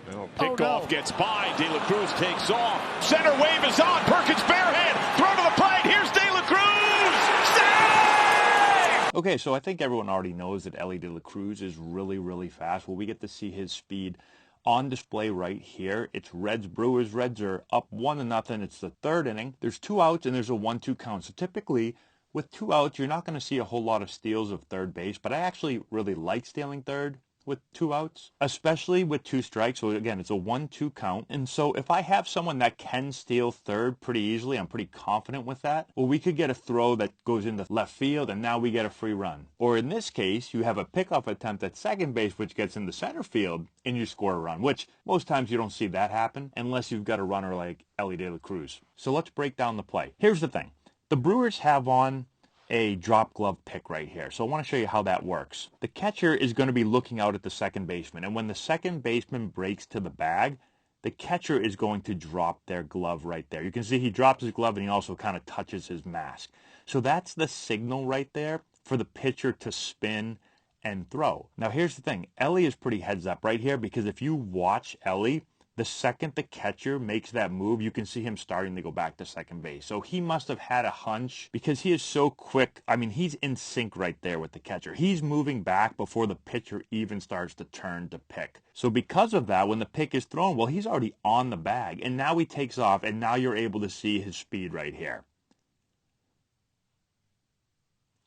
Well, Pickoff gets by. De La Cruz takes off. Center wave is on. Perkins barehand. Throw to the plate. Here's De La Cruz. Save! Okay, so I think everyone already knows that Elly De La Cruz is really, really fast. Well, we get to see his speed on display right here. It's Reds Brewers. Reds are up 1-0. It's the third inning. There's 2 outs and there's a 1-2 count. So typically with 2 outs, you're not going to see a whole lot of steals of third base, but I actually really like stealing third with 2 outs, especially with 2 strikes. So again, it's a 1-2 count. And so if I have someone that can steal third pretty easily, I'm pretty confident with that. Well, we could get a throw that goes into left field and now we get a free run. Or in this case, you have a pickoff attempt at second base, which gets into center field and you score a run, which most times you don't see that happen unless you've got a runner like Elly De La Cruz. So let's break down the play. Here's the thing. The Brewers have on a drop glove pick right here. So I want to show you how that works. The catcher is going to be looking out at the second baseman, and when the second baseman breaks to the bag, the catcher is going to drop their glove right there. You can see he drops his glove and he also kind of touches his mask. So that's the signal right there for the pitcher to spin and throw. Now here's the thing. Elly is pretty heads up right here, because if you watch Elly, the second the catcher makes that move, you can see him starting to go back to second base. So he must have had a hunch, because he is so quick. I mean, he's in sync right there with the catcher. He's moving back before the pitcher even starts to turn to pick. So because of that, when the pick is thrown, well, he's already on the bag. And now he takes off, and now you're able to see his speed right here.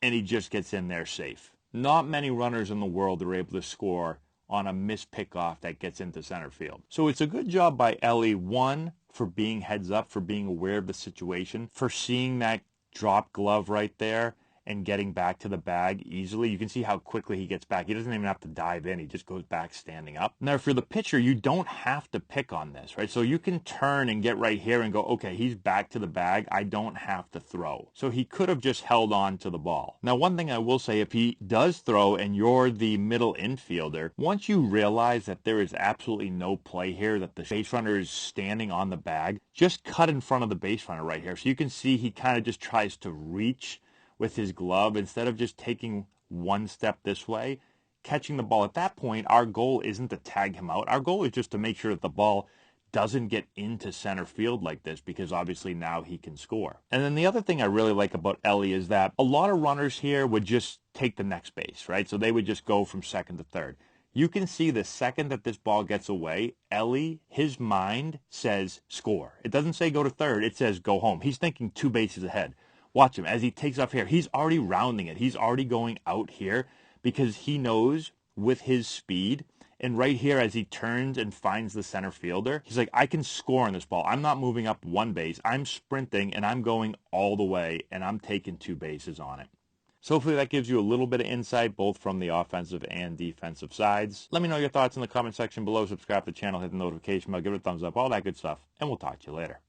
And he just gets in there safe. Not many runners in the world are able to score on a missed pickoff that gets into center field. So it's a good job by Elly, one, for being heads up, for being aware of the situation, for seeing that drop glove right there and getting back to the bag easily. You can see how quickly he gets back. He doesn't even have to dive in. He just goes back standing up. Now, for the pitcher, you don't have to pick on this, right? So you can turn and get right here and go, okay, he's back to the bag. I don't have to throw. So he could have just held on to the ball. Now, one thing I will say, if he does throw and you're the middle infielder, once you realize that there is absolutely no play here, that the base runner is standing on the bag, just cut in front of the base runner right here. So you can see he kind of just tries to reach with his glove instead of just taking one step this way, catching the ball. At that point, our goal isn't to tag him out. Our goal is just to make sure that the ball doesn't get into center field like this, because obviously now he can score. And then the other thing I really like about Elly is that a lot of runners here would just take the next base, right? So they would just go from second to third. You can see the second that this ball gets away, Elly, his mind says score. It doesn't say go to third. It says go home. He's thinking 2 bases ahead. Watch him as he takes off here. He's already rounding it. He's already going out here because he knows with his speed. And right here, as he turns and finds the center fielder, he's like, I can score on this ball. I'm not moving up 1 base. I'm sprinting and I'm going all the way and I'm taking 2 bases on it. So hopefully that gives you a little bit of insight, both from the offensive and defensive sides. Let me know your thoughts in the comment section below. Subscribe to the channel, hit the notification bell, give it a thumbs up, all that good stuff. And we'll talk to you later.